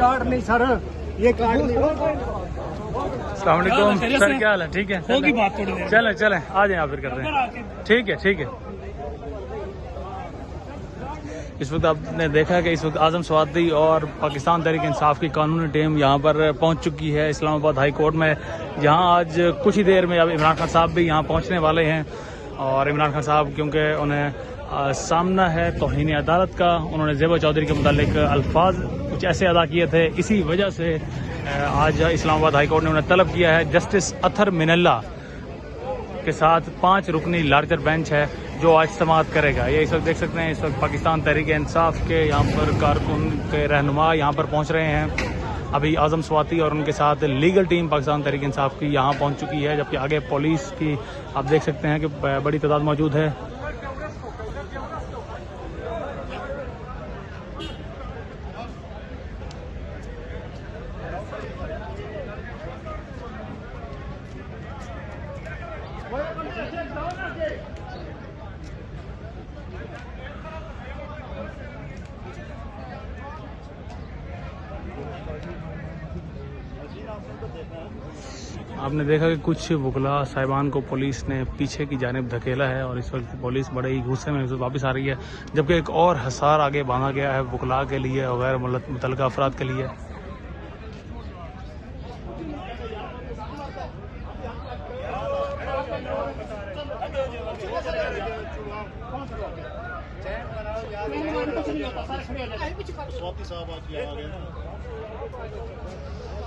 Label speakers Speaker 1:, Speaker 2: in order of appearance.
Speaker 1: Card नहीं sir, ये card नहीं।
Speaker 2: अस्सलाम वालेकुम सर, क्या हाल है? ठीक है, होगी बात थोड़ी देर। चलें चलें, आ जाएं, आप फिर करते हैं। ठीक है ठीक है। इस वक्त आपने देखा कि इस वक्त आजम स्वाति और पाकिस्तान तहरीक इंसाफ की कानूनी टीम यहाँ पर पहुँच चुकी है इस्लामाबाद हाई कोर्ट में। यहाँ आज कुछ ही देर में अब इमरान खान साहब भी यहाँ पहुँचने वाले हैं। और इमरान खान साहब क्योंकि उन्हें सामना है तौहीन अदालत का, उन्होंने ज़ेबा चौधरी के मुतालिक अल्फाज कुछ ऐसे अदा किए थे, इसी वजह से आज इस्लामाबाद हाई कोर्ट ने उन्हें तलब किया है। जस्टिस अथर मिनल्ला के साथ 5 रुकनी लार्जर बेंच है जो आज समाअत करेगा। ये इस वक्त देख सकते हैं, इस वक्त पाकिस्तान तहरीक इंसाफ के यहाँ पर कारकुन के रहनुमा यहाँ पर पहुँच रहे हैं। अभी आजम स्वाति और उनके साथ लीगल टीम पाकिस्तान तहरीक इंसाफ की यहाँ पहुँच चुकी है, जबकि आगे पुलिस की आप देख सकते हैं कि बड़ी तादाद मौजूद है। आपने देखा कि कुछ वकला साहिबान को पुलिस ने पीछे की जानिब धकेला है और इस वक्त पुलिस बड़े ही गुस्से में वापस आ रही है, जबकि एक और हसार आगे बांधा गया है वकला के लिए और गैर मुतल्लिका अफराद के लिए।
Speaker 3: स्वाति साहब आज आ गए।